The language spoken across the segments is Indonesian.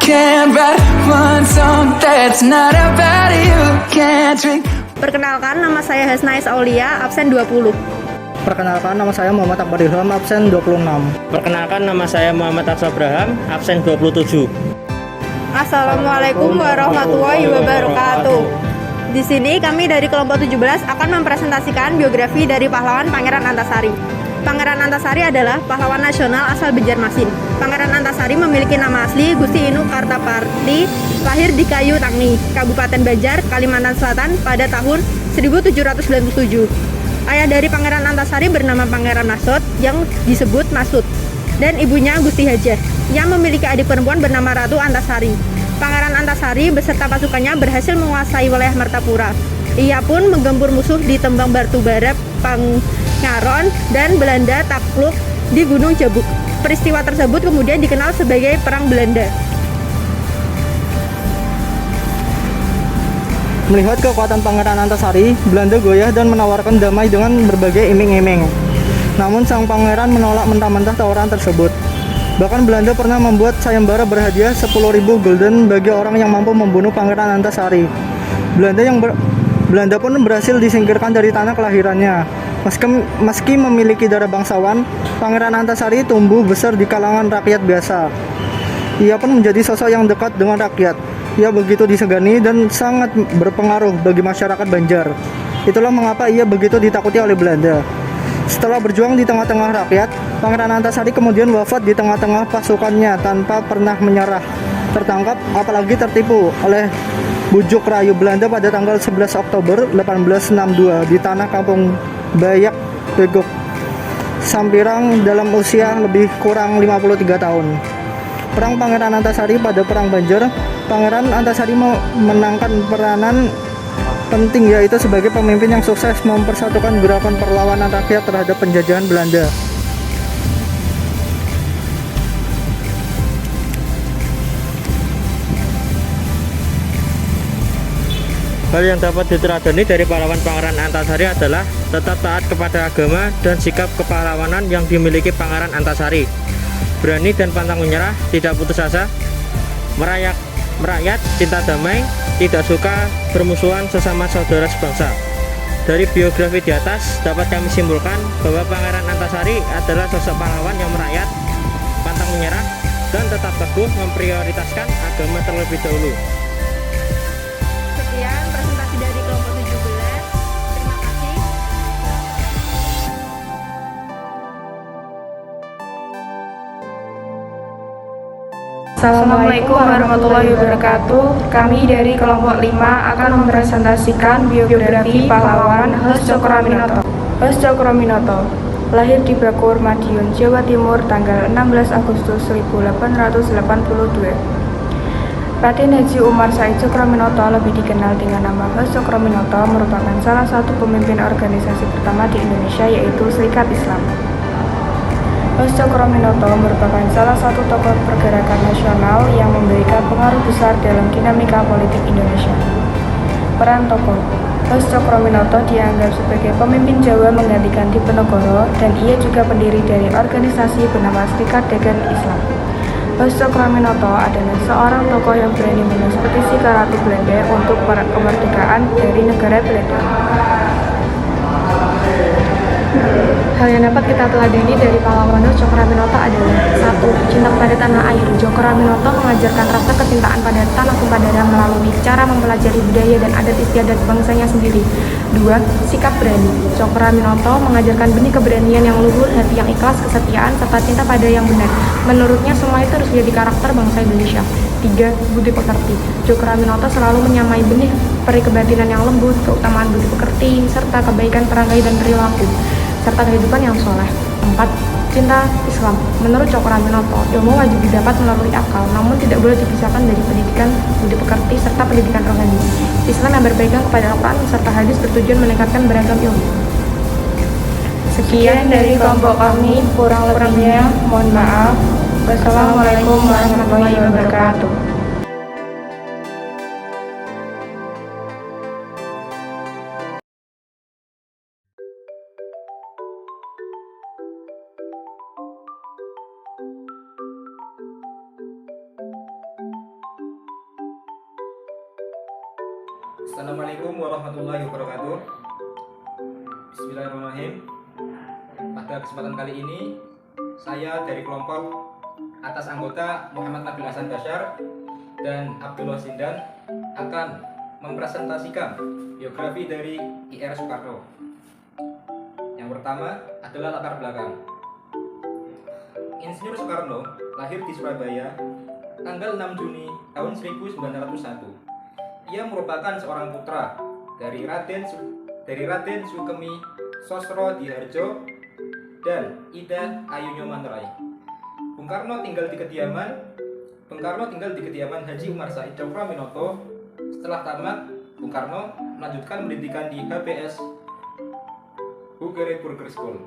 can't write one song that's not about you. Can't drink. Perkenalkan, nama saya Hasnais Aulia, absen 20. Perkenalkan, nama saya Muhammad Akbar Ilham, absen 26. Perkenalkan, nama saya Muhammad Arso Abraham, absen 27. Assalamualaikum warahmatullahi wabarakatuh. Di sini kami dari kelompok 17 akan mempresentasikan biografi dari pahlawan Pangeran Antasari. Pangeran Antasari adalah pahlawan nasional asal Banjarmasin. Pangeran Antasari memiliki nama asli Gusti Inu Kartaparti, lahir di Kayu Tangi, Kabupaten Banjar, Kalimantan Selatan pada tahun 1797. Ayah dari Pangeran Antasari bernama Pangeran Masud yang disebut Masud, dan ibunya Gusti Hajah yang memiliki adik perempuan bernama Ratu Antasari. Pangeran Antasari beserta pasukannya berhasil menguasai wilayah Martapura. Ia pun menggempur musuh di Tembang Batubara, Pangaron, dan Belanda takluk di Gunung Jabuk. Peristiwa tersebut kemudian dikenal sebagai Perang Belanda. Melihat kekuatan Pangeran Antasari, Belanda goyah dan menawarkan damai dengan berbagai iming-iming. Namun sang pangeran menolak mentah-mentah tawaran tersebut. Bahkan Belanda pernah membuat sayembara berhadiah 10.000 gulden bagi orang yang mampu membunuh Pangeran Antasari. Belanda pun berhasil disingkirkan dari tanah kelahirannya. Meski memiliki darah bangsawan, Pangeran Antasari tumbuh besar di kalangan rakyat biasa. Ia pun menjadi sosok yang dekat dengan rakyat. Ia begitu disegani dan sangat berpengaruh bagi masyarakat Banjar. Itulah mengapa ia begitu ditakuti oleh Belanda. Setelah berjuang di tengah-tengah rakyat, Pangeran Antasari kemudian wafat di tengah-tengah pasukannya tanpa pernah menyerah, tertangkap apalagi tertipu oleh bujuk rayu Belanda pada tanggal 11 Oktober 1862 di tanah kampung Bayak Begok, Sampirang dalam usia lebih kurang 53 tahun. Perang Pangeran Antasari pada Perang Banjar, Pangeran Antasari memenangkan peranan penting, yaitu sebagai pemimpin yang sukses mempersatukan gerakan perlawanan rakyat terhadap penjajahan Belanda. Hal yang dapat diteladani dari pahlawan Pangeran Antasari adalah tetap taat kepada agama dan sikap kepahlawanan yang dimiliki Pangeran Antasari. Berani dan pantang menyerah, tidak putus asa, merakyat, cinta damai, tidak suka bermusuhan sesama saudara sebangsa. Dari biografi di atas dapat kami simpulkan bahwa Pangeran Antasari adalah sosok pahlawan yang merakyat, pantang menyerah, dan tetap teguh memprioritaskan agama terlebih dahulu. Sekian presentasi dari kelompok 17. Terima kasih. Assalamualaikum warahmatullahi wabarakatuh. Kami dari kelompok 5 akan mempresentasikan biografi pahlawan Hos Cokroaminoto. Hos Cokroaminoto lahir di Bakur, Madiun, Jawa Timur tanggal 16 Agustus 1882. Raden Haji Umar Said Cokroaminoto, lebih dikenal dengan nama Hos Cokroaminoto, merupakan salah satu pemimpin organisasi pertama di Indonesia, yaitu Serikat Islam. Hos Cokroaminoto merupakan salah satu tokoh pergerakan nasional yang memberikan pengaruh besar dalam dinamika politik Indonesia. Peran tokoh Hos Cokroaminoto dianggap sebagai pemimpin Jawa menggantikan Diponegoro, dan ia juga pendiri dari organisasi bernama Serikat Dagang Islam. Hos Cokroaminoto adalah seorang tokoh yang berani menulis petisi ke Ratu Belanda untuk kemerdekaan dari negara Belanda. Hal yang dapat kita teladani dari pahlawan Hos Cokroaminoto adalah: 1. Cinta pada tanah air. Cokroaminoto mengajarkan rasa kecintaan pada tanah tumpah darah melalui cara mempelajari budaya dan adat istiadat bangsanya sendiri. 2. Sikap berani. Cokroaminoto mengajarkan benih keberanian yang luhur, hati yang ikhlas, kesetiaan, serta cinta pada yang benar. Menurutnya semua itu harus jadi karakter bangsa Indonesia. 3. Budi pekerti. Cokroaminoto selalu menyamai benih peri kebatinan yang lembut, keutamaan budi pekerti, serta kebaikan perangai dan perilaku, serta kehidupan yang soleh. 4. Cinta Islam. Menurut Cokroaminoto, ilmu wajib didapat melalui akal, namun tidak boleh dipisahkan dari pendidikan budi pekerti serta pendidikan rohani. Islam yang berpegang kepada Al-Quran serta hadis bertujuan meningkatkan beragam ilmu. Sekian dari kelompok kami, kurang lebihnya mohon maaf. Wassalamualaikum warahmatullahi wabarakatuh. Assalamualaikum warahmatullahi wabarakatuh. Bismillahirrahmanirrahim. Pada kesempatan kali ini, saya dari kelompok atas anggota Muhammad Nabil Hasan Basyar dan Abdullah Sindan akan mempresentasikan biografi dari IR Soekarno. Yang pertama adalah latar belakang. Insinyur Soekarno lahir di Surabaya tanggal 6 Juni tahun 1901. Ia merupakan seorang putra dari Raden Sukemi Sosro Diharjo dan Ida Ayu Nyoman-Rai. Bung Karno tinggal di kediaman Haji Umar Said Cokroaminoto. Setelah tamat, Bung Karno melanjutkan pendidikan di HBS Bugere Burger School.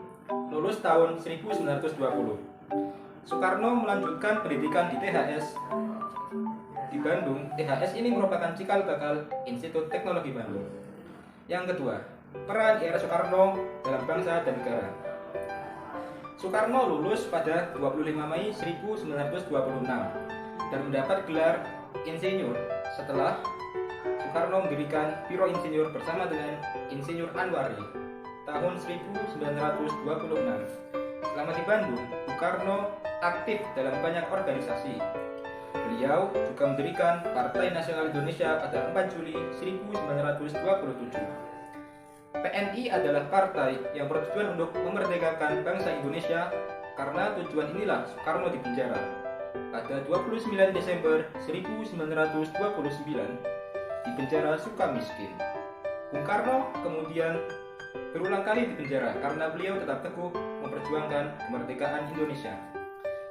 Lulus tahun 1920. Soekarno melanjutkan pendidikan di THS di Bandung. THS ini merupakan cikal bakal Institut Teknologi Bandung. Yang kedua, peran IR Soekarno dalam bangsa dan negara. Soekarno lulus pada 25 Mei 1926 dan mendapat gelar insinyur setelah Soekarno mendirikan Biro Insinyur bersama dengan Insinyur Anwari tahun 1926. Selama di Bandung, Soekarno aktif dalam banyak organisasi. Beliau juga mendirikan Partai Nasional Indonesia pada 4 Juli 1927. PNI adalah partai yang bertujuan untuk memerdekakan bangsa Indonesia. Karena tujuan inilah Soekarno dipenjara. Pada 29 Desember 1929 di penjara Sukamiskin. Bung Karno kemudian berulang kali dipenjara karena beliau tetap teguh memperjuangkan kemerdekaan Indonesia.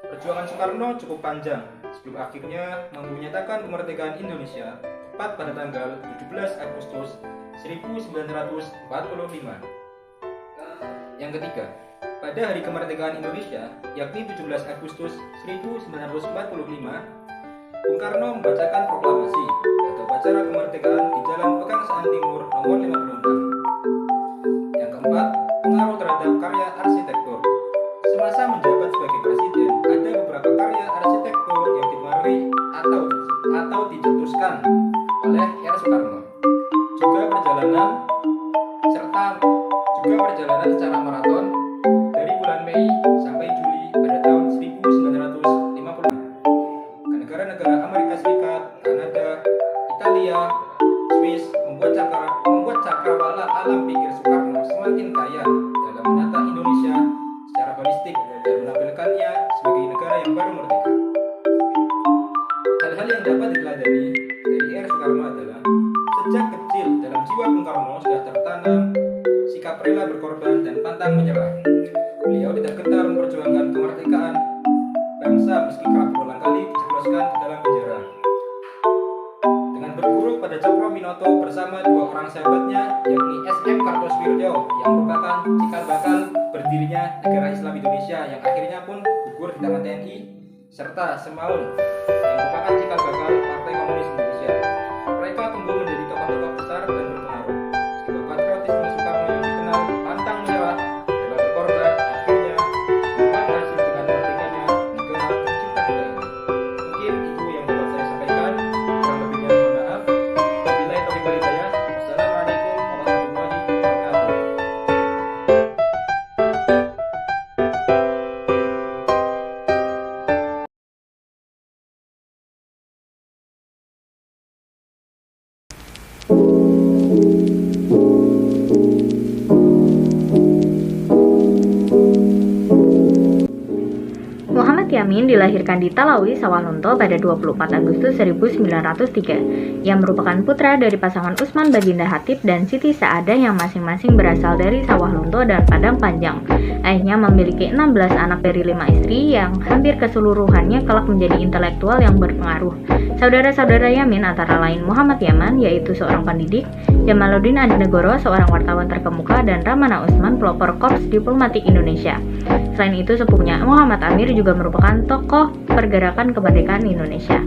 Perjuangan Soekarno cukup panjang sebelum akhirnya menyatakan kemerdekaan Indonesia tepat pada tanggal 17 Agustus 1945. Yang ketiga, pada hari kemerdekaan Indonesia, yakni 17 Agustus 1945, Bung Karno membacakan proklamasi atau upacara kemerdekaan di Jalan Pegangsaan Timur nomor 56. Yang keempat, pengaruh terhadap karya arsitektur. Semasa menjabat sebagai presiden, ada beberapa karya arsitektur yang dipengaruhi atau dicetuskan oleh IR Soekarno. Juga perjalanan secara maraton dari bulan Mei sampai Juli pada tahun 1950 ke negara-negara Amerika Serikat, Kanada, Italia, Swiss membuat cakrawala alam pikir Soekarno semakin kaya dalam menata Indonesia secara holistik dan menampilkannya sebagai negara yang baru merdeka. Hal-hal yang dapat diteladani dari IR Soekarno adalah sejak kecil dalam jiwa Bung Karno sudah tertanam sikap rela berkorban dan pantang menyerah. Beliau tidak gentar memperjuangkan kemerdekaan bangsa meski kerap berulang kali dijebloskan ke dalam penjara. Dengan berguru pada Cokroaminoto bersama dua orang sahabatnya, yakni SM Kartosuwiryo yang merupakan cikal bakal berdirinya negara Islam Indonesia yang akhirnya pun gugur di tangan TNI, serta Semaun yang merupakan cikal bakal Partai Komunis Indonesia. Mereka tumbuh menjadi tokoh-tokoh besar dan berpengaruh. Sebuah patriotisme Soekarno yang dikenal pantang menyerah, rela berkorban, akhirnya membuat hasil dengan merdekanya negara tercinta kita ini. Mungkin itu yang dapat saya sampaikan. Kurang lebihnya mohon maaf. Wabillahi taufiq wal hidayah. Wassalamualaikum warahmatullahi wabarakatuh. Muhammad Yamin dilahirkan di Talawi, Sawalunto pada 24 Agustus 1903. Ia merupakan putra dari pasangan Usman Baginda Hatip dan Siti Saadah yang masing-masing berasal dari Sawalunto dan Padang Panjang. Ayahnya memiliki 16 anak dari 5 istri yang hampir keseluruhannya kelak menjadi intelektual yang berpengaruh. Saudara-saudara Yamin antara lain Muhammad Yaman, yaitu seorang pendidik, Jamaluddin Adinegoro, seorang wartawan terkemuka, dan Ramana Usman, pelopor Korps Diplomatik Indonesia. Selain itu, sepupunya Muhammad Amir juga merupakan tokoh pergerakan kemerdekaan Indonesia.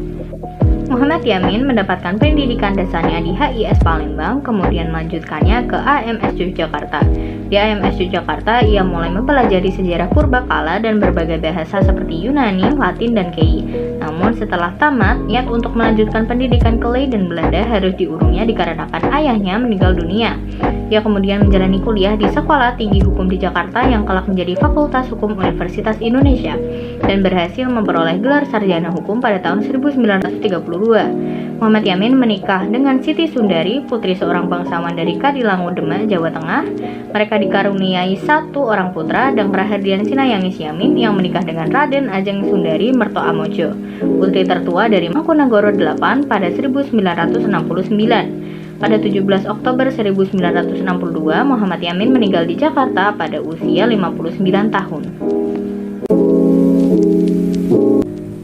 Muhammad Yamin mendapatkan pendidikan dasarnya di HIS Palembang, kemudian melanjutkannya ke AMS Yogyakarta. Di AMS Yogyakarta, ia mulai mempelajari sejarah purbakala dan berbagai bahasa seperti Yunani, Latin, dan Kei. Namun setelah tamat, niat untuk melanjutkan pendidikan ke Leiden, Belanda harus diurungnya dikarenakan ayahnya meninggal dunia. Ia kemudian menjalani kuliah di Sekolah Tinggi Hukum di Jakarta yang kelak menjadi Fakultas Hukum Universitas Indonesia dan berhasil memperoleh gelar sarjana hukum pada tahun 1932. Muhammad Yamin menikah dengan Siti Sundari, putri seorang bangsawan dari Kadilangu, Demak, Jawa Tengah. Mereka dikaruniai satu orang putra dan Rahardian Sinayangis Yamin yang menikah dengan Raden Ajeng Sundari Merto Amojo, putri tertua dari Mangkunagara 8 pada 1969. Pada 17 Oktober 1962, Muhammad Yamin meninggal di Jakarta pada usia 59 tahun.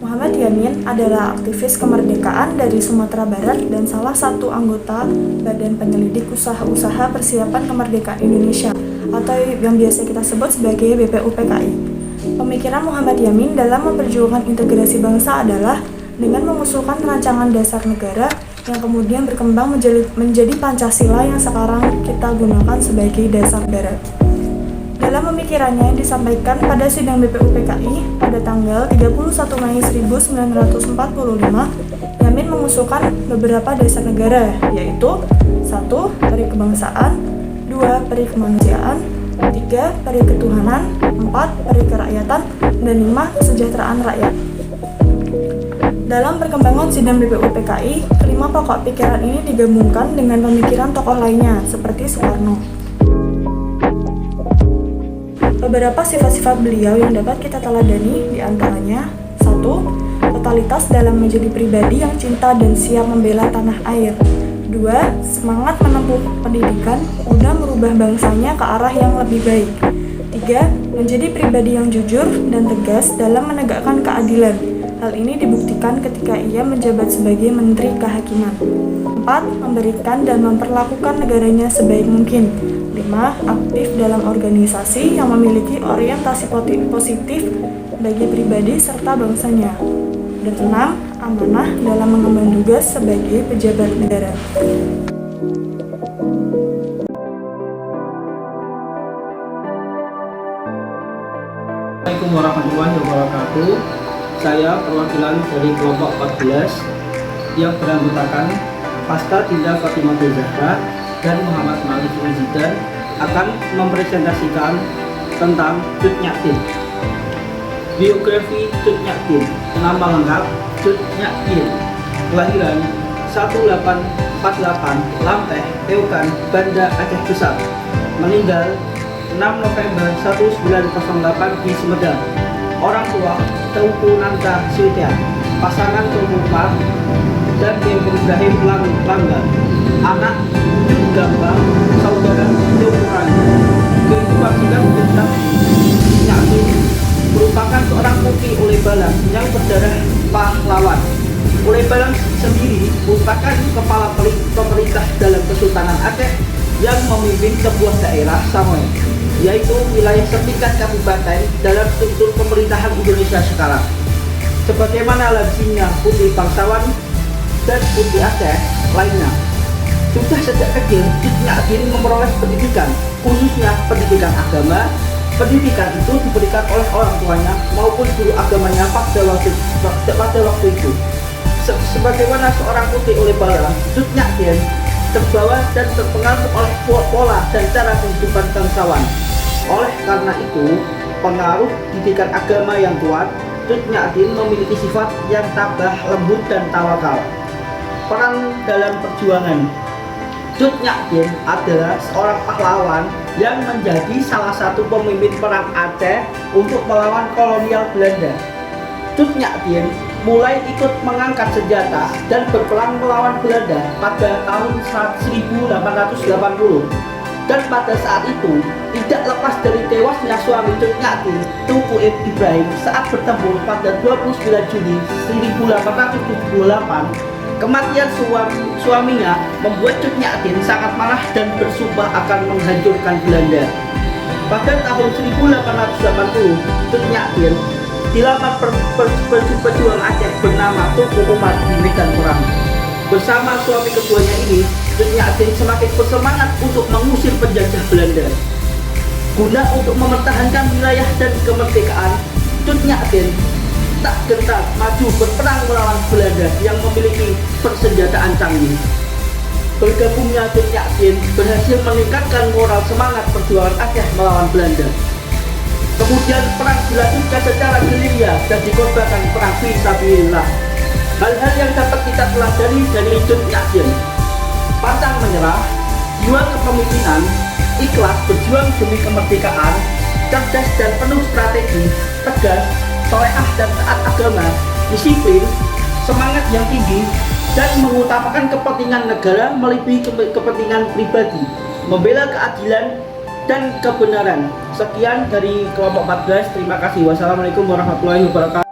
Muhammad Yamin adalah aktivis kemerdekaan dari Sumatera Barat dan salah satu anggota Badan Penyelidik Usaha-Usaha Persiapan Kemerdekaan Indonesia atau yang biasa kita sebut sebagai BPUPKI. Pemikiran Muhammad Yamin dalam memperjuangkan integrasi bangsa adalah dengan mengusulkan rancangan dasar negara yang kemudian berkembang menjadi Pancasila yang sekarang kita gunakan sebagai dasar negara. Dalam pemikirannya yang disampaikan pada sidang BPUPKI pada tanggal 31 Mei 1945, Yamin mengusulkan beberapa dasar negara, yaitu 1. Peri kebangsaan, 2. Peri kemanusiaan, 3. Peri ketuhanan, 4. Peri kerakyatan, dan 5. Kesejahteraan rakyat. Dalam perkembangan sidang BPUPKI, kelima pokok pikiran ini digabungkan dengan pemikiran tokoh lainnya, seperti Soekarno. Beberapa sifat-sifat beliau yang dapat kita teladani diantaranya 1. Totalitas dalam menjadi pribadi yang cinta dan siap membela tanah air. 2. Semangat menempuh pendidikan guna merubah bangsanya ke arah yang lebih baik. 3. Menjadi pribadi yang jujur dan tegas dalam menegakkan keadilan. Hal ini dibuktikan ketika ia menjabat sebagai Menteri Kehakiman. 4. Memberikan dan memperlakukan negaranya sebaik mungkin. 5. Aktif dalam organisasi yang memiliki orientasi positif bagi pribadi serta bangsanya. Dan 6. Amanah dalam mengemban tugas sebagai pejabat negara. Assalamualaikum warahmatullahi wabarakatuh. Saya perwakilan dari kelompok 14 yang beranggotakan Fasta Dinda Fatimatul Zahra dan Muhammad Malik Rizidan akan mempresentasikan tentang Cut Nyak Dien. Biografi Cut Nyak Dien. Nama lengkap Cut Nyak Dien. Kelahiran 1848 Lampeh, Teukan, Banda Aceh Besar. Meninggal 6 November 1908 di Sumedang. Orang tua Teuku Nanta Siltia, pasangan Teuku Par dan Teuku Ibrahim Langga, anak Ujung Gambang, saudara Teuku Rani. Kehidupan singkat tentang Nyak Dien merupakan seorang putri oleh Balang yang berdarah pahlawan. Oleh Balang sendiri merupakan kepala pemerintah dalam Kesultanan Aceh yang memimpin sebuah daerah Samoa, yaitu wilayah setingkat kabupaten dalam struktur pemerintahan Indonesia sekarang. Sebagaimana lazimnya putri bangsawan dan putri Aceh lainnya, sudah sejak kecil Cut Nyak Dien memperoleh pendidikan, khususnya pendidikan agama. Pendidikan itu diberikan oleh orang tuanya maupun guru agamanya pada waktu itu. Sebagaimana seorang putri oleh Balang, Cut Nyak Dien terbawa dan terpengaruh oleh pola dan cara kehidupan bangsawan. Oleh karena itu, pengaruh didikan agama yang kuat, Cut Nyak Dien memiliki sifat yang tabah, lembut, dan tawakal. Peran dalam perjuangan Cut Nyak Dien adalah seorang pahlawan yang menjadi salah satu pemimpin perang Aceh untuk melawan kolonial Belanda. Cut Nyak Dien mulai ikut mengangkat senjata dan berperang melawan Belanda pada tahun 1880, dan pada saat itu tidak lepas dari tewasnya suami Cut Nyak Dien, Teuku Ibrahim, saat bertempur pada 29 Juni 1878. Kematian suaminya membuat Cut Nyak Dien sangat marah dan bersumpah akan menghancurkan Belanda. Pada tahun 1880, Cut Nyak Dien dilamar pejuang Aceh bernama Teuku Umar di medan perang. Bersama suami keduanya ini, Cut Nyak Dien semakin bersemangat untuk mengusir penjajah Belanda. Guna untuk mempertahankan wilayah dan kemerdekaan, Cut Nyak Dien tak gentar maju berperang melawan Belanda yang memiliki persenjataan canggih. Bergabungnya Cut Nyak Dien berhasil meningkatkan moral semangat perjuangan Aceh melawan Belanda. Kemudian perang dilanjutkan secara gerilya dan dikorbankan perang fisabilillah. Hal-hal yang dapat kita pelajari dari Cut Nyak Dien: pantang menyerah, jiwa kepemimpinan, ikhlas berjuang demi kemerdekaan, cerdas dan penuh strategi, tegas, salehah dan taat agama, disiplin, semangat yang tinggi, dan mengutamakan kepentingan negara melebihi kepentingan pribadi, membela keadilan dan kebenaran. Sekian dari kelompok 14. Terima kasih. Wassalamualaikum warahmatullahi wabarakatuh.